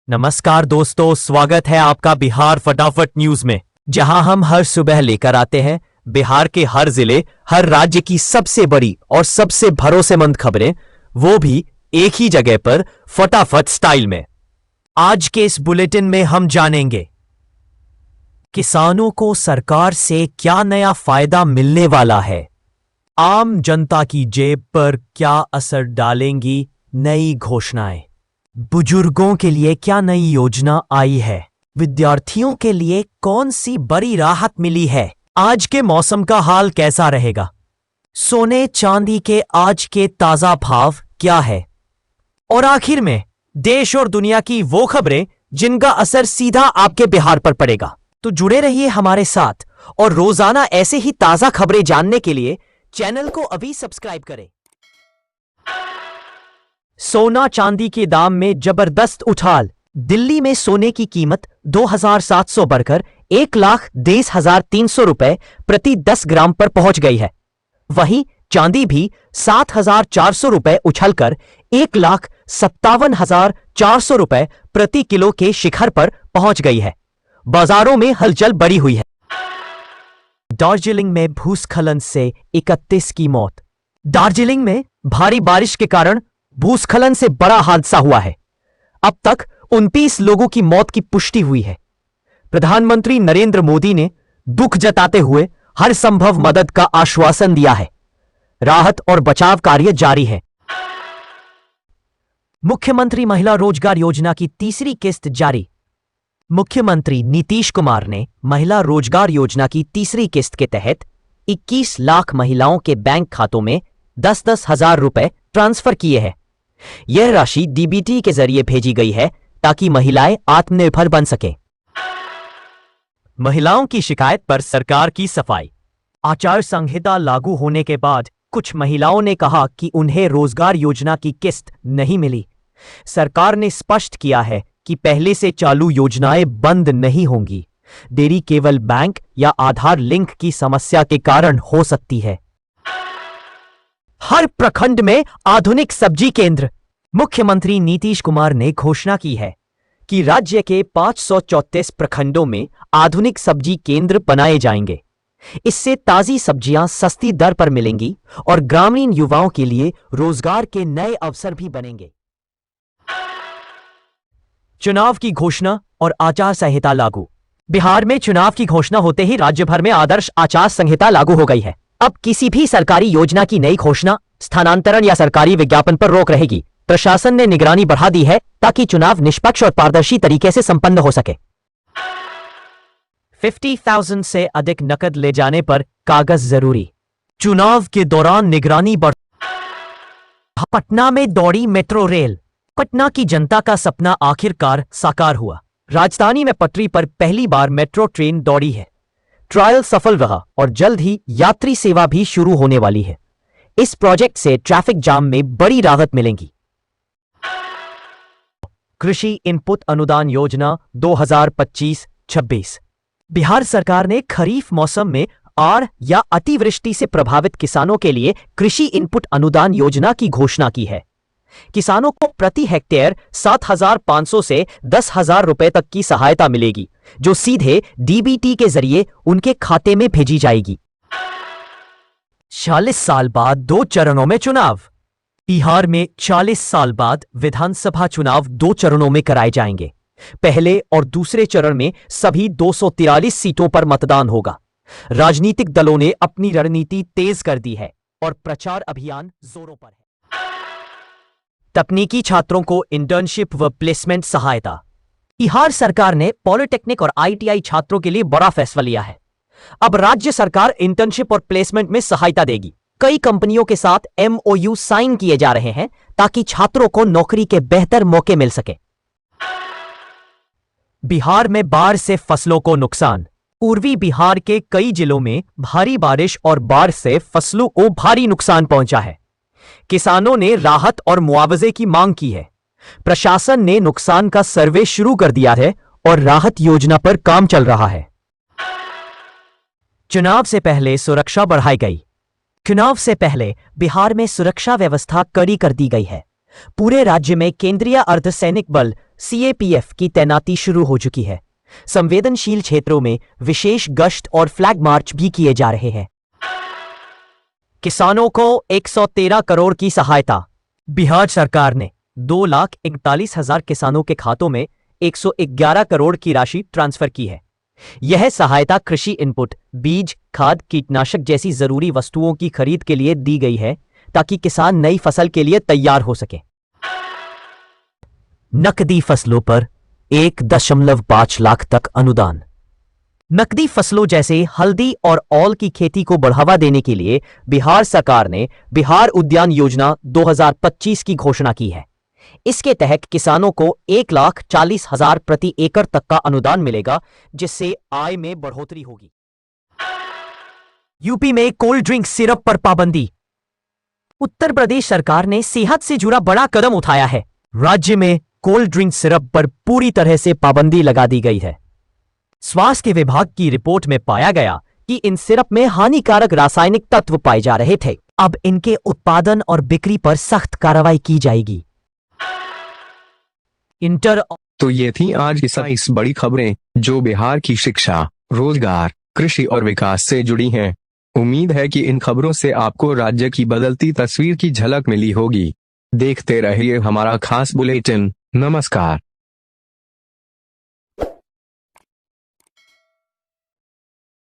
नमस्कार दोस्तों, स्वागत है आपका बिहार फटाफट न्यूज में, जहां हम हर सुबह लेकर आते हैं बिहार के हर जिले, हर राज्य की सबसे बड़ी और सबसे भरोसेमंद खबरें, वो भी एक ही जगह पर फटाफट स्टाइल में। आज के इस बुलेटिन में हम जानेंगे किसानों को सरकार से क्या नया फायदा मिलने वाला है, आम जनता की जेब पर क्या असर डालेंगी नई घोषणाएं, बुजुर्गों के लिए क्या नई योजना आई है, विद्यार्थियों के लिए कौन सी बड़ी राहत मिली है, आज के मौसम का हाल कैसा रहेगा, सोने चांदी के आज के ताजा भाव क्या है, और आखिर में देश और दुनिया की वो खबरें जिनका असर सीधा आपके बिहार पर पड़ेगा। तो जुड़े रहिए हमारे साथ और रोजाना ऐसे ही ताजा खबरें जानने के लिए चैनल को अभी सब्सक्राइब करें। सोना चांदी के दाम में जबरदस्त उछाल। दिल्ली में सोने की कीमत 2,700 बढ़कर 1,20,300 रुपए प्रति 10 ग्राम पर पहुंच गई है। वहीं चांदी भी 7,400 रुपए उछलकर 1,57,400 रुपए प्रति किलो के शिखर पर पहुंच गई है। बाजारों में हलचल बढ़ी हुई है। दार्जिलिंग में भूस्खलन से 31 की मौत। दार्जिलिंग में भारी बारिश के कारण भूस्खलन से बड़ा हादसा हुआ है। अब तक 29 लोगों की मौत की पुष्टि हुई है। प्रधानमंत्री नरेंद्र मोदी ने दुख जताते हुए हर संभव मदद का आश्वासन दिया है। राहत और बचाव कार्य जारी है। मुख्यमंत्री महिला रोजगार योजना की तीसरी किस्त जारी। मुख्यमंत्री नीतीश कुमार ने महिला रोजगार योजना की तीसरी किस्त के तहत 21 लाख महिलाओं के बैंक खातों में 10-10 हजार रुपए ट्रांसफर किए हैं। यह राशि डीबीटी के जरिए भेजी गई है ताकि महिलाएं आत्मनिर्भर बन सकें। महिलाओं की शिकायत पर सरकार की सफाई। आचार संहिता लागू होने के बाद कुछ महिलाओं ने कहा कि उन्हें रोजगार योजना की किस्त नहीं मिली। सरकार ने स्पष्ट किया है कि पहले से चालू योजनाएं बंद नहीं होंगी। देरी केवल बैंक या आधार लिंक की समस्या के कारण हो सकती है। हर प्रखंड में आधुनिक सब्जी केंद्र। मुख्यमंत्री नीतीश कुमार ने घोषणा की है कि राज्य के 534 प्रखंडों में आधुनिक सब्जी केंद्र बनाए जाएंगे। इससे ताजी सब्जियां सस्ती दर पर मिलेंगी और ग्रामीण युवाओं के लिए रोजगार के नए अवसर भी बनेंगे। चुनाव की घोषणा और आचार संहिता लागू। बिहार में चुनाव की घोषणा होते ही राज्य भर में आदर्श आचार संहिता लागू हो गई है। अब किसी भी सरकारी योजना की नई घोषणा, स्थानांतरण या सरकारी विज्ञापन पर रोक रहेगी। प्रशासन ने निगरानी बढ़ा दी है ताकि चुनाव निष्पक्ष और पारदर्शी तरीके से संपन्न हो सके। 50,000 से अधिक नकद ले जाने पर कागज जरूरी। चुनाव के दौरान निगरानी बढ़। पटना में दौड़ी मेट्रो रेल। पटना की जनता का सपना आखिरकार साकार हुआ। राजधानी में पटरी पर पहली बार मेट्रो ट्रेन दौड़ी है। ट्रायल सफल रहा और जल्द ही यात्री सेवा भी शुरू होने वाली है। इस प्रोजेक्ट से ट्रैफिक जाम में बड़ी राहत मिलेगी। कृषि इनपुट अनुदान योजना 2025-26। बिहार सरकार ने खरीफ मौसम में आड़ या अतिवृष्टि से प्रभावित किसानों के लिए कृषि इनपुट अनुदान योजना की घोषणा की है। किसानों को प्रति हेक्टेयर 7,500 से 10,000 रुपए तक की सहायता मिलेगी, जो सीधे डीबीटी के जरिए उनके खाते में भेजी जाएगी। 40 साल बाद 2 चरणों में चुनाव। बिहार में 40 साल बाद विधानसभा चुनाव 2 चरणों में कराए जाएंगे। पहले और दूसरे चरण में सभी 243 सीटों पर मतदान होगा। राजनीतिक दलों ने अपनी रणनीति तेज कर दी है और प्रचार अभियान जोरों पर है। तकनीकी छात्रों को इंटर्नशिप व प्लेसमेंट सहायता। बिहार सरकार ने पॉलिटेक्निक और आईटीआई छात्रों के लिए बड़ा फैसला लिया है। अब राज्य सरकार इंटर्नशिप और प्लेसमेंट में सहायता देगी। कई कंपनियों के साथ एमओयू साइन किए जा रहे हैं ताकि छात्रों को नौकरी के बेहतर मौके मिल सके। बिहार में बाढ़ से फसलों को नुकसान। पूर्वी बिहार के कई जिलों में भारी बारिश और बाढ़ से फसलों को भारी नुकसान पहुंचा है। किसानों ने राहत और मुआवजे की मांग की है। प्रशासन ने नुकसान का सर्वे शुरू कर दिया है और राहत योजना पर काम चल रहा है। चुनाव से पहले सुरक्षा बढ़ाई गई। चुनाव से पहले बिहार में सुरक्षा व्यवस्था कड़ी कर दी गई है। पूरे राज्य में केंद्रीय अर्धसैनिक बल सीएपीएफ की तैनाती शुरू हो चुकी है। संवेदनशील क्षेत्रों में विशेष गश्त और फ्लैग मार्च भी किए जा रहे हैं। किसानों को 113 करोड़ की सहायता। बिहार सरकार ने 2,41,000 किसानों के खातों में 111 करोड़ की राशि ट्रांसफर की है। यह सहायता कृषि इनपुट, बीज, खाद, कीटनाशक जैसी जरूरी वस्तुओं की खरीद के लिए दी गई है ताकि किसान नई फसल के लिए तैयार हो सके। नकदी फसलों पर 1.5 लाख तक अनुदान। नकदी फसलों जैसे हल्दी और ओल की खेती को बढ़ावा देने के लिए बिहार सरकार ने बिहार उद्यान योजना 2025 की घोषणा की है। इसके तहत किसानों को 1,40,000 प्रति एकड़ तक का अनुदान मिलेगा, जिससे आय में बढ़ोतरी होगी। यूपी में कोल्ड ड्रिंक सिरप पर पाबंदी। उत्तर प्रदेश सरकार ने सेहत से जुड़ा बड़ा कदम उठाया है। राज्य में कोल्ड ड्रिंक सिरप पर पूरी तरह से पाबंदी लगा दी गई है। स्वास्थ्य विभाग की रिपोर्ट में पाया गया कि इन सिरप में हानिकारक रासायनिक तत्व पाए जा रहे थे। अब इनके उत्पादन और बिक्री पर सख्त कार्रवाई की जाएगी। तो ये थी आज की 22 बड़ी खबरें जो बिहार की शिक्षा, रोजगार, कृषि और विकास से जुड़ी हैं। उम्मीद है कि इन खबरों से आपको राज्य की बदलती तस्वीर की झलक मिली होगी। देखते रहिए हमारा खास बुलेटिन। नमस्कार।